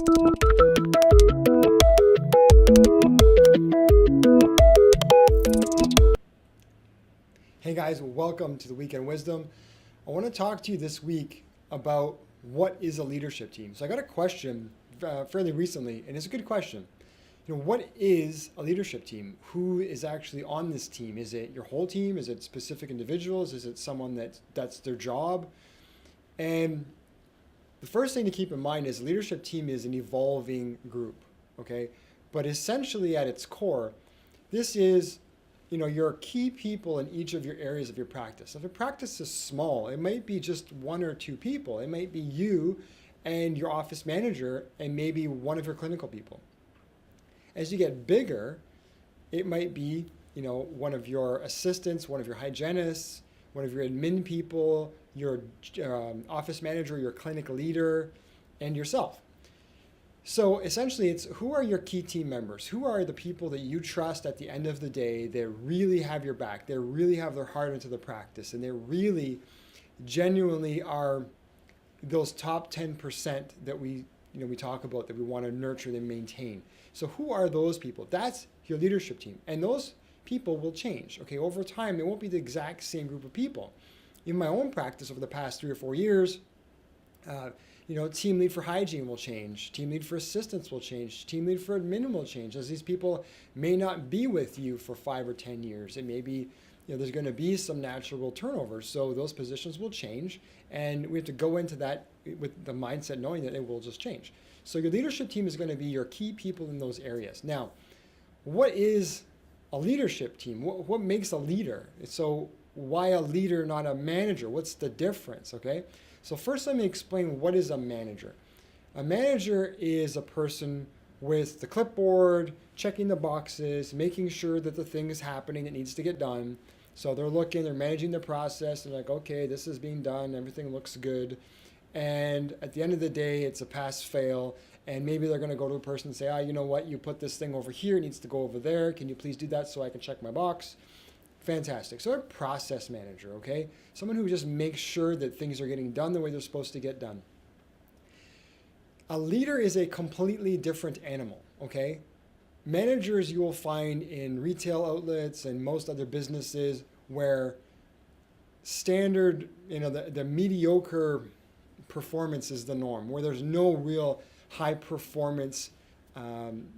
Hey guys, welcome to the Weekend Wisdom. I want to talk to you this week about what is a leadership team. So I got a question fairly recently, and it's a good question. What is a leadership team? Who is actually on this team? Is it your whole team? Is it specific individuals? Is it someone that's their job? And the first thing to keep in mind is a leadership team is an evolving group, okay? But essentially at its core, this is your key people in each of your areas of your practice. If your practice is small, it might be just one or two people. It might be you and your office manager and maybe one of your clinical people. As you get bigger, it might be, one of your assistants, one of your hygienists, one of your admin people, your office manager, your clinic leader, and yourself. So essentially, it's who are your key team members? Who are the people that you trust at the end of the day that really have your back? They really have their heart into the practice, and they really genuinely are those top 10% that we talk about that we want to nurture and maintain. So who are those people? That's your leadership team. And those people will change. Okay, over time, it won't be the exact same group of people. In my own practice over the past 3 or 4 years, team lead for hygiene will change. Team lead for assistants will change. Team lead for admin will change, as these people may not be with you for 5 or 10 years. It may be, there's going to be some natural turnover. So those positions will change. And we have to go into that with the mindset knowing that it will just change. So your leadership team is going to be your key people in those areas. Now, what is a leadership team? What makes a leader? So why a leader, not a manager? What's the difference, okay? So first, let me explain what is a manager. A manager is a person with the clipboard, checking the boxes, making sure that the thing is happening that needs to get done. So they're managing the process. They're like, okay, this is being done. Everything looks good. And at the end of the day, it's a pass-fail. And maybe they're going to go to a person and say, you know what? You put this thing over here. It needs to go over there. Can you please do that so I can check my box? Fantastic. So a process manager, okay? Someone who just makes sure that things are getting done the way they're supposed to get done. A leader is a completely different animal, okay? Managers you will find in retail outlets and most other businesses where standard, the mediocre performance is the norm, where there's no real high performance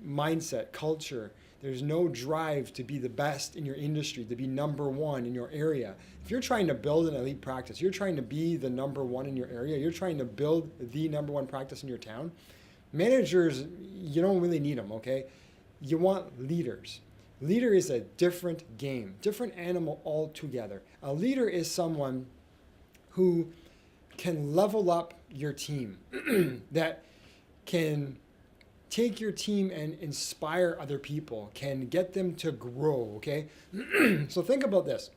mindset, culture. There's no drive to be the best in your industry, to be number one in your area. If you're trying to build an elite practice, you're trying to be the number one in your area, you're trying to build the number one practice in your town, managers, you don't really need them, okay? You want leaders. Leader is a different game, different animal altogether. A leader is someone who can level up your team, that can take your team and inspire other people, can get them to grow, okay? So think about this.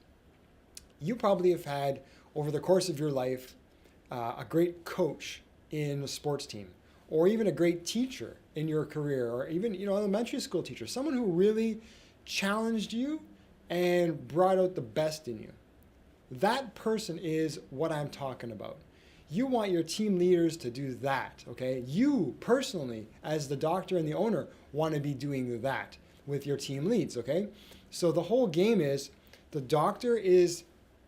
You probably have had, over the course of your life, a great coach in a sports team, or even a great teacher in your career, or even, elementary school teacher, someone who really challenged you and brought out the best in you. That person is what I'm talking about. You want your team leaders to do that, okay? You personally, as the doctor and the owner, want to be doing that with your team leads, okay? So the whole game is the doctor is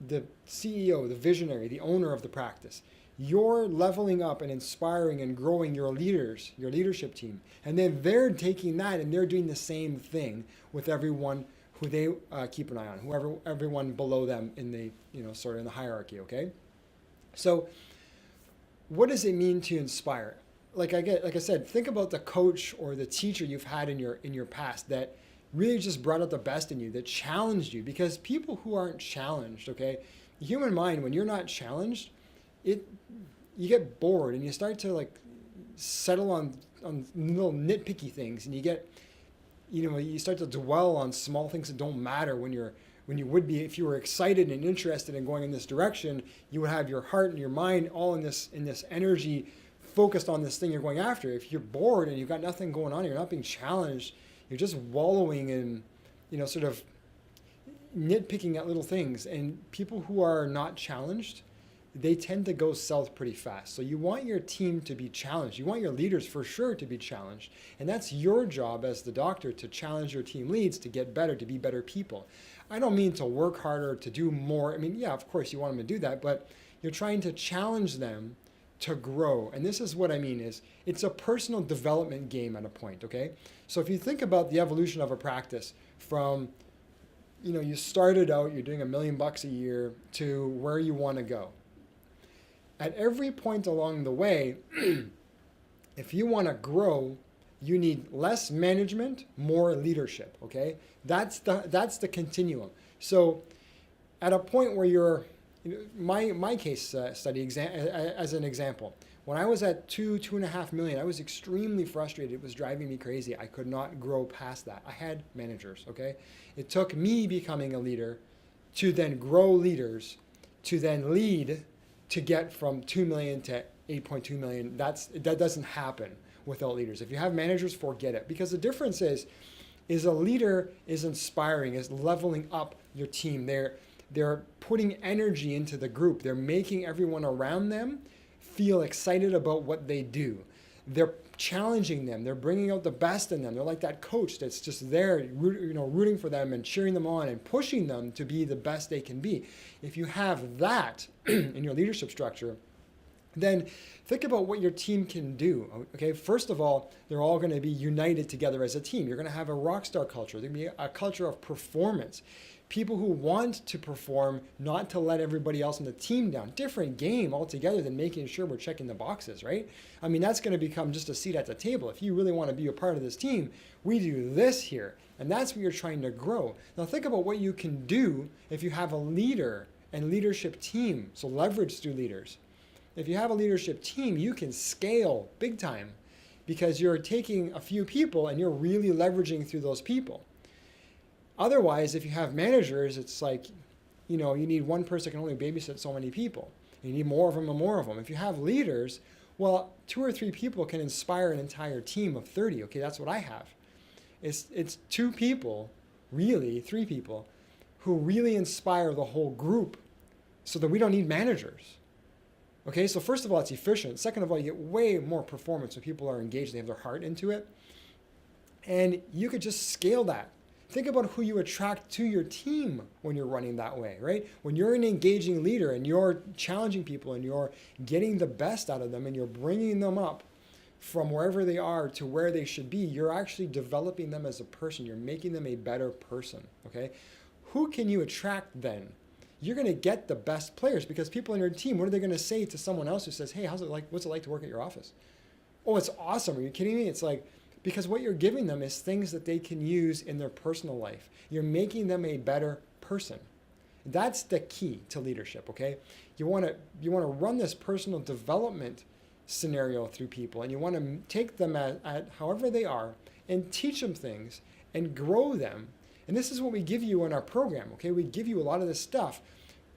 the CEO, the visionary, the owner of the practice. You're leveling up and inspiring and growing your leaders, your leadership team. And then they're taking that and they're doing the same thing with everyone who they keep an eye on, everyone below them in the, sort of in the hierarchy, okay? So what does it mean to inspire? Like I said, think about the coach or the teacher you've had in your past that really just brought out the best in you, that challenged you. Because people who aren't challenged, okay, the human mind, when you're not challenged, you get bored and you start to settle on little nitpicky things, and you start to dwell on small things that don't matter when you would be, if you were excited and interested in going in this direction, you would have your heart and your mind all in this energy focused on this thing you're going after. If you're bored and you've got nothing going on, you're not being challenged, you're just wallowing in, sort of nitpicking at little things. And people who are not challenged, they tend to go south pretty fast. So you want your team to be challenged. You want your leaders for sure to be challenged. And that's your job as the doctor, to challenge your team leads to get better, to be better people. I don't mean to work harder, to do more. I mean, yeah, of course you want them to do that, but you're trying to challenge them to grow. And this is what I mean is it's a personal development game at a point, okay? So if you think about the evolution of a practice from, you started out, you're doing $1 million a year to where you want to go. At every point along the way, if you want to grow, you need less management, more leadership, okay? That's the continuum. So at a point where you're, my case study as an example, when I was at 2.5 million, I was extremely frustrated. It was driving me crazy. I could not grow past that. I had managers, okay? It took me becoming a leader to then grow leaders, to then lead, to get from 2 million to 8.2 million. That doesn't happen without leaders. If you have managers, forget it. Because the difference is a leader is inspiring, is leveling up your team. They're putting energy into the group. They're making everyone around them feel excited about what they do. They're challenging them. They're bringing out the best in them. They're like that coach that's just there, rooting for them and cheering them on and pushing them to be the best they can be. If you have that in your leadership structure, then think about what your team can do. Okay, first of all, they're all going to be united together as a team. You're going to have a rock star culture. There's going to be a culture of performance. People who want to perform, not to let everybody else in the team down. Different game altogether than making sure we're checking the boxes, right? I mean, that's going to become just a seat at the table. If you really want to be a part of this team, we do this here. And that's what you're trying to grow. Now think about what you can do if you have a leader and leadership team. So leverage through leaders. If you have a leadership team, you can scale big time because you're taking a few people and you're really leveraging through those people. Otherwise, if you have managers, it's like, you need one person that can only babysit so many people. You need more of them and more of them. If you have leaders, well, 2 or 3 people can inspire an entire team of 30. Okay, that's what I have. It's 2 people, really 3 people, who really inspire the whole group so that we don't need managers. Okay, so first of all, it's efficient. Second of all, you get way more performance when people are engaged, they have their heart into it. And you could just scale that. Think about who you attract to your team when you're running that way, right? When you're an engaging leader and you're challenging people and you're getting the best out of them and you're bringing them up from wherever they are to where they should be, you're actually developing them as a person. You're making them a better person, okay? Who can you attract then? You're going to get the best players because people in your team, what are they going to say to someone else who says, hey, what's it like to work at your office? Oh, it's awesome. Are you kidding me? It's like, because what you're giving them is things that they can use in their personal life. You're making them a better person. That's the key to leadership, okay? You want to run this personal development scenario through people, and you want to take them at however they are and teach them things and grow them. And this is what we give you in our program, okay? We give you a lot of this stuff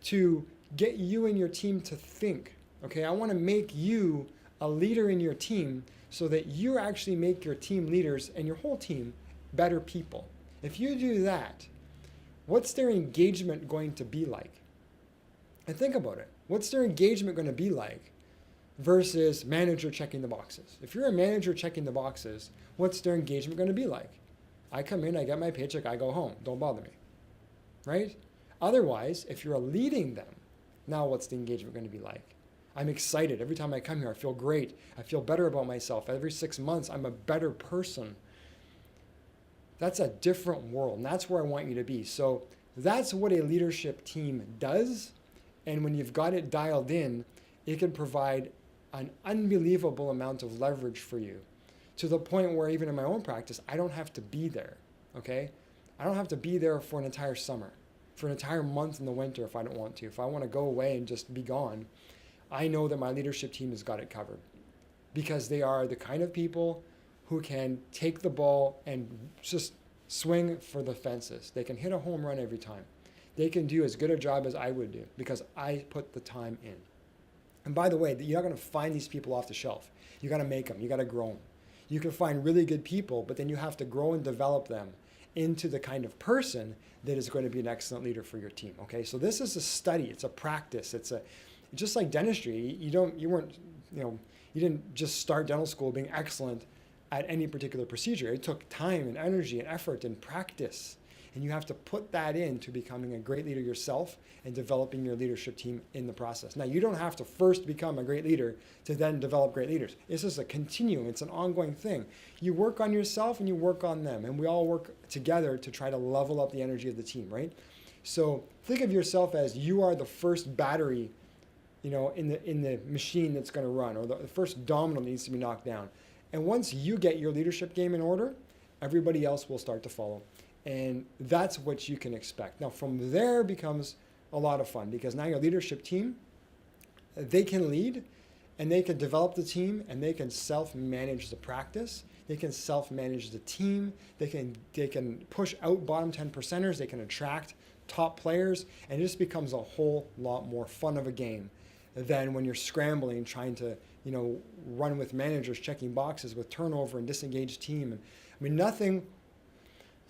to get you and your team to think, okay? I want to make you a leader in your team so that you actually make your team leaders and your whole team better people. If you do that, what's their engagement going to be like? And think about it. What's their engagement going to be like versus manager checking the boxes? If you're a manager checking the boxes, what's their engagement going to be like? I come in, I get my paycheck, I go home. Don't bother me, right? Otherwise, if you're leading them, now what's the engagement going to be like? I'm excited. Every time I come here, I feel great. I feel better about myself. Every 6 months, I'm a better person. That's a different world, and that's where I want you to be. So that's what a leadership team does, and when you've got it dialed in, it can provide an unbelievable amount of leverage for you, to the point where even in my own practice, I don't have to be there, okay? I don't have to be there for an entire summer, for an entire month in the winter if I don't want to. If I want to go away and just be gone, I know that my leadership team has got it covered because they are the kind of people who can take the ball and just swing for the fences. They can hit a home run every time. They can do as good a job as I would do because I put the time in. And by the way, you're not going to find these people off the shelf. You got to make them. You got to grow them. You can find really good people, but then you have to grow and develop them into the kind of person that is going to be an excellent leader for your team. Okay, so this is a study. It's a practice. Just like dentistry, you didn't just start dental school being excellent at any particular procedure. It took time and energy and effort and practice. And you have to put that into becoming a great leader yourself and developing your leadership team in the process. Now, you don't have to first become a great leader to then develop great leaders. It's just a continuum. It's an ongoing thing. You work on yourself and you work on them, and we all work together to try to level up the energy of the team, right? So think of yourself as you are the first battery, in the machine that's going to run, or the first domino needs to be knocked down. And once you get your leadership game in order, everybody else will start to follow. And that's what you can expect. Now, from there becomes a lot of fun, because now your leadership team, they can lead and they can develop the team, and they can self-manage the practice. They can self-manage the team. They can push out bottom 10 percenters. They can attract top players, and it just becomes a whole lot more fun of a game than when you're scrambling, trying to, run with managers, checking boxes with turnover and disengaged team. And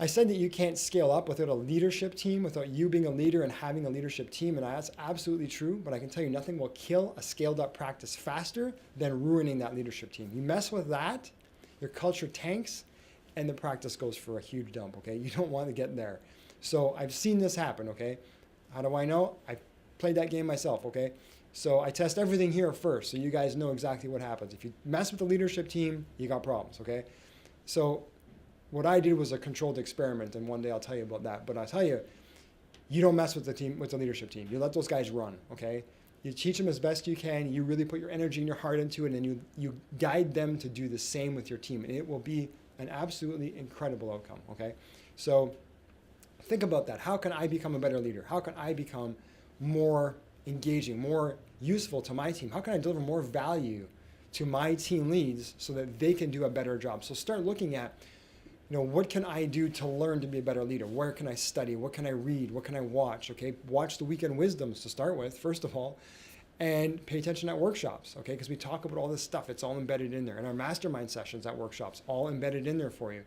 I said that you can't scale up without a leadership team, without you being a leader and having a leadership team, and that's absolutely true, but I can tell you nothing will kill a scaled up practice faster than ruining that leadership team. You mess with that, your culture tanks, and the practice goes for a huge dump, okay? You don't want to get there. So I've seen this happen, okay? How do I know? I played that game myself, okay? So I test everything here first, so you guys know exactly what happens. If you mess with the leadership team, you got problems, okay? So what I did was a controlled experiment, and one day I'll tell you about that. But I'll tell you, you don't mess with the leadership team. You let those guys run, okay? You teach them as best you can. You really put your energy and your heart into it, and then you guide them to do the same with your team, and it will be an absolutely incredible outcome, okay? So think about that. How can I become a better leader? How can I become more engaging, more useful to my team? How can I deliver more value to my team leads so that they can do a better job? So start looking at, what can I do to learn to be a better leader? Where can I study? What can I read? What can I watch? Okay, watch the Weekend Wisdoms to start with, first of all, and pay attention at workshops, okay? Because we talk about all this stuff. It's all embedded in there. And our mastermind sessions at workshops, all embedded in there for you.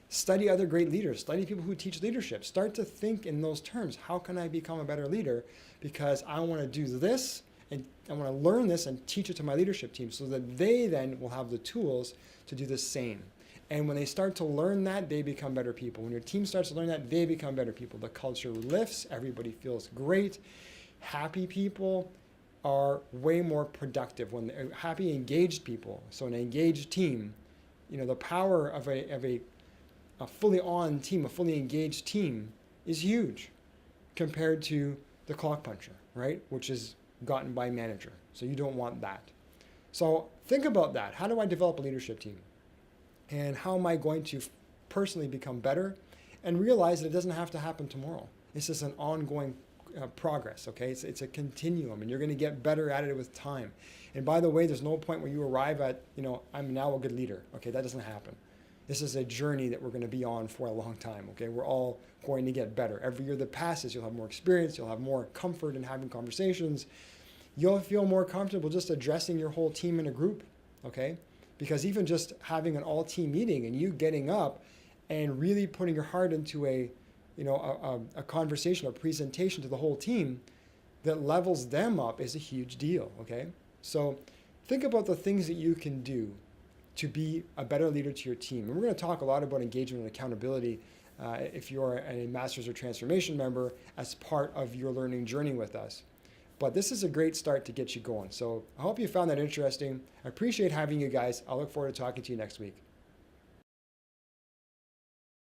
Study other great leaders. Study people who teach leadership. Start to think in those terms. How can I become a better leader? Because I want to do this, and I want to learn this and teach it to my leadership team so that they then will have the tools to do the same. And when they start to learn that, they become better people. When your team starts to learn that, they become better people. The culture lifts. Everybody feels great. Happy people are way more productive. When happy, engaged people, so an engaged team, the power of a fully on team, a fully engaged team is huge compared to the clock puncher, right? Which is gotten by manager. So you don't want that. So think about that. How do I develop a leadership team? And how am I going to personally become better? And realize that it doesn't have to happen tomorrow. It's just an ongoing progress, okay? It's a continuum, and you're going to get better at it with time. And by the way, there's no point where you arrive at, I'm now a good leader. Okay, that doesn't happen. This is a journey that we're going to be on for a long time, okay? We're all going to get better. Every year that passes, you'll have more experience, you'll have more comfort in having conversations. You'll feel more comfortable just addressing your whole team in a group, okay? Because even just having an all-team meeting and you getting up and really putting your heart into a conversation, a presentation to the whole team that levels them up is a huge deal, okay? So think about the things that you can do to be a better leader to your team. And we're going to talk a lot about engagement and accountability if you're a Masters or Transformation member as part of your learning journey with us. But this is a great start to get you going. So I hope you found that interesting. I appreciate having you guys. I'll look forward to talking to you next week.